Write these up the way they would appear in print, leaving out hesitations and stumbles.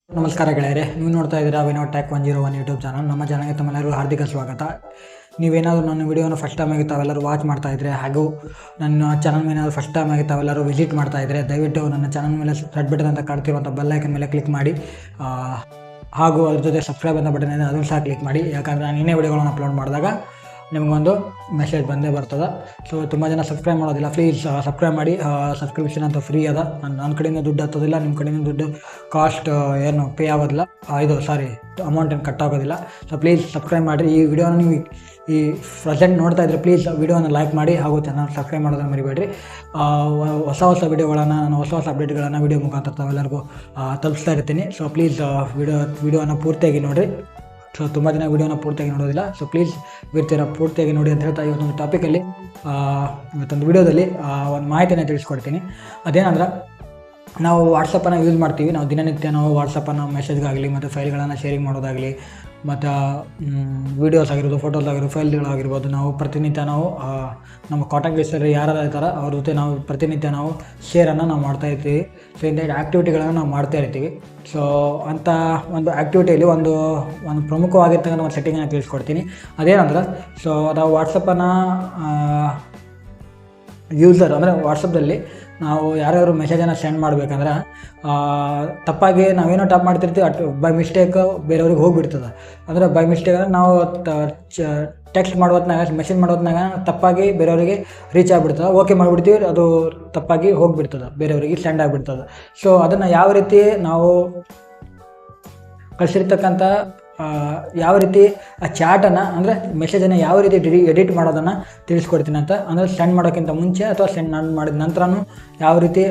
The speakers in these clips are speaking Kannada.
ನಮಸ್ಕಾರ ಗೆಳೆಯರೆ, ನೀವು ನೋಡ್ತಾ ಇದ್ದೀರಾ ವಿನೋ ಟ್ಯಾಕ್ 101 ಯೂಟ್ಯೂಬ್ ಚಾನಲ್. ನಮ್ಮ ಚಾನಲ್ಗೆ ತಮ್ಮೆಲ್ಲರಿಗೂ ಹಾರ್ದಿಕ ಸ್ವಾಗತ. ನೀವೇನಾದರೂ ನನ್ನ ವಿಡಿಯೋನ ಫಸ್ಟ್ ಟೈಮ್ ಆಗಿ ತಾವೆಲ್ಲರೂ ವಾಚ್ ಮಾಡ್ತಾ ಇದ್ದರೆ ಹಾಗೂ ನನ್ನ ಚಾನಲ್ ಮೇಲೆ ಫಸ್ಟ್ ಟೈಮ್ ಆಗಿ ತಾವೆಲ್ಲರೂ ವಿಸಿಟ್ ಮಾಡ್ತಾ ಇದ್ದರೆ ದಯವಿಟ್ಟು ನನ್ನ ಚಾನಲ್ ಮೇಲೆ ರೆಡ್ ಬಟನ್ ಅಂತ ಕಾಡ್ತಿರುವಂಥ ಬೆಲ್ ಐಕನ್ ಮೇಲೆ ಕ್ಲಿಕ್ ಮಾಡಿ, ಹಾಗೂ ಅದ್ರ ಜೊತೆ ಸಬ್ಸ್ಕ್ರೈಬ್ ಅಂತ ಬಟನ್ ಇದೆ ಅದನ್ನು ಸಹ ಕ್ಲಿಕ್ ಮಾಡಿ. ಯಾಕಂದರೆ ನಾನು ಇನ್ನೇ ವಿಡಿಯೋಗಳನ್ನು ಅಪ್ಲೋಡ್ ಮಾಡಿದಾಗ ನಿಮಗೊಂದು ಮೆಸೇಜ್ ಬಂದೇ ಬರ್ತದೆ. ಸೊ ತುಂಬ ಜನ ಸಬ್ಸ್ಕ್ರೈಬ್ ಮಾಡೋದಿಲ್ಲ, ಪ್ಲೀಸ್ ಸಬ್ಸ್ಕ್ರೈಬ್ ಮಾಡಿ. ಸಬ್ಸ್ಕ್ರಿಪ್ಷನ್ ಅಂತ ಫ್ರೀ ಅದ, ನನ್ನ ಕಡೆಯಿಂದ ದುಡ್ಡು ಹತ್ತೋದಿಲ್ಲ, ನಿಮ್ಮ ಕಡೆಯಿಂದ ದುಡ್ಡು ಕಾಸ್ಟ್ ಏನು ಪೇ ಆಗೋದಿಲ್ಲ, ಅಮೌಂಟ್ ಏನು ಕಟ್ ಆಗೋದಿಲ್ಲ. ಸೊ ಪ್ಲೀಸ್ ಸಬ್ಸ್ಕ್ರೈಬ್ ಮಾಡಿರಿ. ಈ ವಿಡಿಯೋನ ನೀವು ಈ ಪ್ರೆಸೆಂಟ್ ನೋಡ್ತಾ ಇದ್ದರೆ ಪ್ಲೀಸ್ ವಿಡಿಯೋನ ಲೈಕ್ ಮಾಡಿ ಹಾಗೂ ಚಾನಲ್ ಸಬ್ಸ್ಕ್ರೈಬ್ ಮಾಡೋದನ್ನು ಮರಿಬೇಡ್ರಿ. ಹೊಸ ವಿಡಿಯೋಗಳನ್ನು, ನಾನು ಹೊಸ ಅಪ್ಡೇಟ್ಗಳನ್ನು ವಿಡಿಯೋ ಮುಖಾಂತರ ತಾವೆಲ್ಲರಿಗೂ ತಲುಪಿಸ್ತಾ ಇರ್ತೀನಿ. ಸೊ ಪ್ಲೀಸ್ ವಿಡಿಯೋನ ಪೂರ್ತಿಯಾಗಿ ನೋಡಿರಿ. ಸೊ ತುಂಬ ಜನ ವೀಡಿಯೋನ ಪೂರ್ತಿಯಾಗಿ ನೋಡೋದಿಲ್ಲ. ಸೊ ಪ್ಲೀಸ್ ಪೂರ್ತಿಯಾಗಿ ನೋಡಿ ಅಂತ ಹೇಳ್ತಾ ಇವತ್ತೊಂದು ಟಾಪಿಕಲ್ಲಿ ಇವತ್ತೊಂದು ವಿಡಿಯೋದಲ್ಲಿ ಒಂದು ಮಾಹಿತಿಯನ್ನು ತಿಳಿಸ್ಕೊಡ್ತೀನಿ. ಅದೇನಂದ್ರೆ, ನಾವು ವಾಟ್ಸಪ್ಪನ್ನು ಯೂಸ್ ಮಾಡ್ತೀವಿ. ನಾವು ದಿನನಿತ್ಯ ನಾವು ವಾಟ್ಸಪ್ಪನ್ನು ಮೆಸೇಜ್ಗಾಗಲಿ ಮತ್ತು ಫೈಲ್ಗಳನ್ನು ಶೇರಿಂಗ್ ಮಾಡೋದಾಗಲಿ ಮತ್ತು ವೀಡಿಯೋಸ್ ಆಗಿರ್ಬೋದು, ಫೋಟೋಸ್ ಆಗಿರ್ಬೋದು, ಫೈಲ್ಗಳಾಗಿರ್ಬೋದು, ನಾವು ಪ್ರತಿನಿತ್ಯ ನಾವು ನಮ್ಮ ಕಾಂಟ್ಯಾಕ್ಟ್ ಲಿಸ್ಟಲ್ಲಿ ಯಾರು ಇರ್ತಾರೆ ಅವ್ರ ಜೊತೆ ನಾವು ಪ್ರತಿನಿತ್ಯ ನಾವು ಶೇರನ್ನು ನಾವು ಮಾಡ್ತಾಯಿರ್ತೀವಿ. ಸೊ ಇಂಥ ಆ್ಯಕ್ಟಿವಿಟಿಗಳನ್ನು ನಾವು ಮಾಡ್ತಾ ಇರ್ತೀವಿ. ಸೊ ಅಂಥ ಒಂದು ಆ್ಯಕ್ಟಿವಿಟಿಯಲ್ಲಿ ಒಂದು ಪ್ರಮುಖವಾಗಿರ್ತಕ್ಕಂಥ ಒಂದು ಸೆಟ್ಟಿಂಗನ್ನು ತಿಳಿಸ್ಕೊಡ್ತೀನಿ. ಅದೇನಂದ್ರೆ, ಸೊ ನಾವು ವಾಟ್ಸಪ್ಪನ್ನು ಯೂಸರ್ ಅಂದರೆ ವಾಟ್ಸಪ್ದಲ್ಲಿ ನಾವು ಯಾರ್ಯಾರು ಮೆಸೇಜನ್ನು ಸೆಂಡ್ ಮಾಡಬೇಕಂದ್ರೆ ತಪ್ಪಾಗಿ ನಾವೇನೋ ಟೈಪ್ ಮಾಡ್ತಿರ್ತೀವಿ, ಬೈ ಮಿಸ್ಟೇಕ್ ಬೇರೆಯವ್ರಿಗೆ ಹೋಗಿಬಿಡ್ತದೆ. ಅಂದರೆ ಬೈ ಮಿಸ್ಟೇಕ್ ಅಂದರೆ ನಾವು ಟೆಕ್ಸ್ಟ್ ಮಾಡೋತ್ನಾಗ, ಮೆಸೇಜ್ ಮಾಡೋತ್ನಾಗ ತಪ್ಪಾಗಿ ಬೇರೆಯವರಿಗೆ ರೀಚ್ ಆಗಿಬಿಡ್ತದೆ. ಓಕೆ ಮಾಡಿಬಿಡ್ತೀವಿ, ಅದು ತಪ್ಪಾಗಿ ಹೋಗಿಬಿಡ್ತದೆ, ಬೇರೆಯವರಿಗೆ ಸೆಂಡ್ ಆಗಿಬಿಡ್ತದೆ. ಸೊ ಅದನ್ನು ಯಾವ ರೀತಿ ನಾವು ಕಳಿಸಿರ್ತಕ್ಕಂಥ ಯಾವ ರೀತಿ ಆ ಚಾಟನ್ನು ಅಂದರೆ ಮೆಸೇಜನ್ನು ಯಾವ ರೀತಿ ಎಡಿಟ್ ಮಾಡೋದನ್ನು ತಿಳಿಸ್ಕೊಡ್ತೀನಿ ಅಂತ. ಅಂದರೆ ಸೆಂಡ್ ಮಾಡೋಕ್ಕಿಂತ ಮುಂಚೆ ಅಥವಾ ಸೆಂಡ್ ಮಾಡಿದ ನಂತರನೂ ಯಾವ ರೀತಿ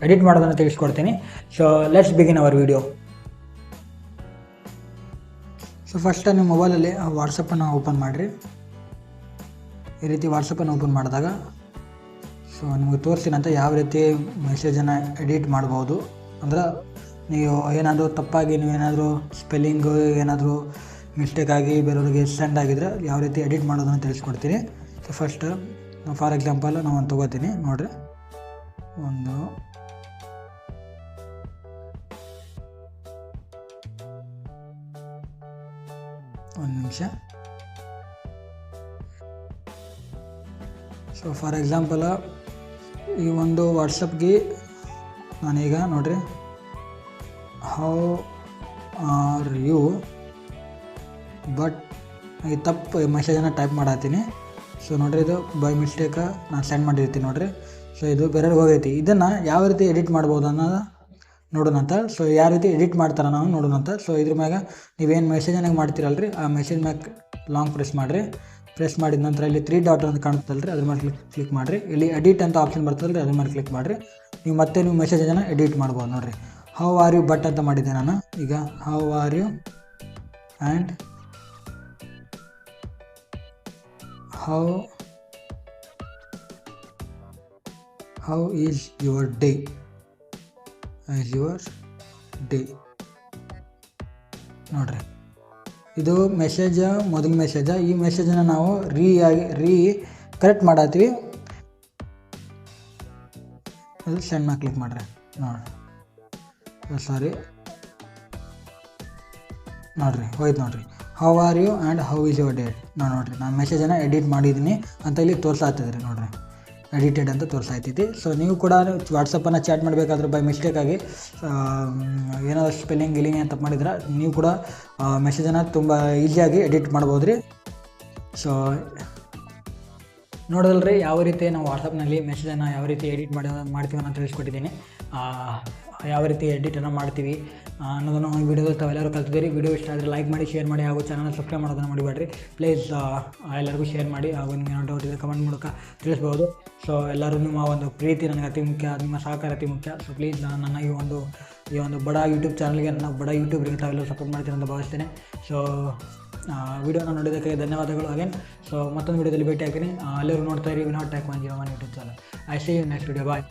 ಎಡಿಟ್ ಮಾಡೋದನ್ನು ತಿಳಿಸ್ಕೊಡ್ತೀನಿ. So let's begin hour video. So first ನಿಮ್ಮ ಮೊಬೈಲಲ್ಲಿ ವಾಟ್ಸಪ್ಪನ್ನು ಓಪನ್ ಮಾಡಿರಿ. ಈ ರೀತಿ ವಾಟ್ಸಪ್ಪನ್ನು ಓಪನ್ ಮಾಡಿದಾಗ ಸೊ ನಿಮಗೆ ತೋರಿಸ್ತೀನಿ ಅಂತ ಯಾವ ರೀತಿ ಮೆಸೇಜನ್ನು ಎಡಿಟ್ ಮಾಡ್ಬೋದು. ಅಂದ್ರೆ ನೀವು ಏನಾದರೂ ತಪ್ಪಾಗಿ ನೀವೇನಾದರೂ ಸ್ಪೆಲ್ಲಿಂಗು ಏನಾದರೂ ಮಿಸ್ಟೇಕಾಗಿ ಬೇರೆಯವ್ರಿಗೆ ಸೆಂಡ್ ಆಗಿದ್ರೆ ಯಾವ ರೀತಿ ಎಡಿಟ್ ಮಾಡೋದನ್ನು ತಿಳಿಸ್ಕೊಡ್ತೀನಿ. ಸೊ ಫಸ್ಟ್ ಫಾರ್ ಎಕ್ಸಾಂಪಲ್ ನಾನು ಒಂದು ತೊಗೋತೀನಿ ನೋಡಿರಿ. ಒಂದು ನಿಮಿಷ. ಸೊ ಫಾರ್ ಎಕ್ಸಾಂಪಲ್ ಈ ಒಂದು ವಾಟ್ಸಪ್ಗೆ ನಾನೀಗ ನೋಡಿರಿ, ಹೌ ಆರ್ ಯು, ಬಟ್ ಈ ತಪ್ಪು ಮೆಸೇಜನ್ನು ಟೈಪ್ ಮಾಡತ್ತೀನಿ. ಸೊ ನೋಡಿರಿ, ಇದು ಬೈ ಮಿಸ್ಟೇಕ ನಾನು ಸೆಂಡ್ ಮಾಡಿರ್ತೀನಿ ನೋಡಿರಿ. ಸೊ ಇದು ಬೇರೆಯವ್ರಿಗೆ ಹೋಗೈತಿ. ಇದನ್ನು ಯಾವ ರೀತಿ ಎಡಿಟ್ ಮಾಡ್ಬೋದು ಅನ್ನೋದು ನೋಡೋಣಂತ. ಸೊ ಯಾವ ರೀತಿ ಎಡಿಟ್ ಮಾಡ್ತಾರೆ ನಾವು ನೋಡೋಣಂತ. ಸೊ ಇದ್ರ ಮ್ಯಾಗ ನೀವೇನು ಮೆಸೇಜನ್ನಾಗ ಮಾಡ್ತೀರಲ್ರಿ, ಆ ಮೆಸೇಜ್ ಮ್ಯಾಗ ಲಾಂಗ್ ಪ್ರೆಸ್ ಮಾಡಿರಿ. ಪ್ರೆಸ್ ಮಾಡಿದ ನಂತರ ಇಲ್ಲಿ 3 ಡಾಟ್ ಅಂತ ಕಾಣುತ್ತಲ್ರಿ, ಅದ್ರ ಮೇಲೆ ಕ್ಲಿಕ್ ಮಾಡಿರಿ. ಇಲ್ಲಿ ಎಡಿಟ್ ಅಂತ ಆಪ್ಷನ್ ಬರ್ತದಲ್ರಿ, ಅದ್ರ ಮೇಲೆ ಕ್ಲಿಕ್ ಮಾಡಿರಿ. ನೀವು ಮತ್ತೆ ನೀವು ಮೆಸೇಜನ್ನು ಎಡಿಟ್ ಮಾಡ್ಬೋದು ನೋಡಿರಿ. ಹೌ ಆರ್ ಯು ಬಟ್ ಅಂತ ಮಾಡಿದ್ದೆ ನಾನು. ಈಗ how are you and how is your day ನೋಡ್ರಿ. ಇದು ಮೆಸೇಜ, ಮೊದಲ ಮೆಸೇಜ. ಈ ಮೆಸೇಜನ್ನು ನಾವು ಕರೆಕ್ಟ್ ಮಾಡತ್ತೀವಿ. ಅದು ಸೆಂಡ್ ಮಾಡಿ ಕ್ಲಿಕ್ ಮಾಡಿರಿ. ನೋಡಿರಿ ಹೋಯ್ತು ನೋಡಿರಿ. How are you and how is your day. ನೋಡಿರಿ, ನಾನು ಮೆಸೇಜನ್ನು ಎಡಿಟ್ ಮಾಡಿದ್ದೀನಿ ಅಂತ ಇಲ್ಲಿ ತೋರಿಸಾಗ್ತದೆ ನೋಡಿರಿ, ಎಡಿಟೆಡ್ ಅಂತ ತೋರಿಸಾಯ್ತೈತಿ. ಸೊ ನೀವು ಕೂಡ ವಾಟ್ಸಪ್ಪನ್ನು ಚಾಟ್ ಮಾಡಬೇಕಾದ್ರೆ ಬೈ ಮಿಸ್ಟೇಕಾಗಿ ಏನಾದರೂ ಸ್ಪೆಲ್ಲಿಂಗ್ ಅಂತ ತಪ್ಪು ಮಾಡಿದ್ರೆ ನೀವು ಕೂಡ ಮೆಸೇಜನ್ನು ತುಂಬ ಈಸಿಯಾಗಿ ಎಡಿಟ್ ಮಾಡ್ಬೋದು ರೀ. ಸೊ ನೋಡೋದಲ್ರಿ, ಯಾವ ರೀತಿ ನಾವು ವಾಟ್ಸಪ್ನಲ್ಲಿ ಮೆಸೇಜನ್ನು ಯಾವ ರೀತಿ ಎಡಿಟ್ ಮಾಡ್ತೀವಿ ಅಂತ ತಿಳಿಸ್ಕೊಟ್ಟಿದ್ದೀನಿ. ಯಾವ ರೀತಿ ಎಡಿಟನ್ನು ಮಾಡ್ತೀವಿ ಅನ್ನೋದನ್ನು ಈ ವಿಡಿಯೋದಲ್ಲಿ ತಾವೆಲ್ಲರೂ ಕಲ್ತಿದ್ದೀರಿ. ವಿಡಿಯೋ ಇಷ್ಟ ಆದರೆ ಲೈಕ್ ಮಾಡಿ, ಶೇರ್ ಮಾಡಿ ಹಾಗೂ ಚಾನಲ್ ಸಬ್ಸ್ಕ್ರೈಬ್ ಮಾಡೋದನ್ನು ಮರಿಬೇಡ್ರಿ. ಪ್ಲೀಸ್ ಎಲ್ಲರಿಗೂ ಶೇರ್ ಮಾಡಿ ಹಾಗೂ ನಿಮಗೆ ಏನೋ ಡೌಟ್ ಇದೆ ಕಮೆಂಟ್ ಮೂಲಕ ತಿಳಿಸ್ಬೋದು. ಸೊ ಎಲ್ಲರೂ ನಿಮ್ಮ ಒಂದು ಪ್ರೀತಿ ನನಗೆ ಅತಿ ಮುಖ್ಯ, ನಿಮ್ಮ ಸಹಕಾರ ಅತಿ ಮುಖ್ಯ. ಸೊ ಪ್ಲೀಸ್ ನನ್ನ ಈ ಒಂದು ಬಡ ಯೂಟ್ಯೂಬ್ ಚಾನಲ್ಗೆ, ನನ್ನ ಬಡ ಯೂಟ್ಯೂಬ್ರಿಗೆ ತಾವೆಲ್ಲರೂ ಸಪೋರ್ಟ್ ಮಾಡ್ತೀನಿ ಅಂತ ಭಾವಿಸ್ತೇನೆ. ಸೊ ವಿಡಿಯೋನ ನೋಡೋದಕ್ಕೆ ಧನ್ಯವಾದಗಳು ಅಗೇನ್. ಸೊ ಮತ್ತೊಂದು ವಿಡಿಯೋದಲ್ಲಿ ಭೇಟಿ ಹಾಕಿನಿ. ಎಲ್ಲರೂ ನೋಡ್ತಾ ಇರಿ ವಿನೋ ಟ್ಯಾಕ್ 101 YouTube channel. I see you next video. Bye.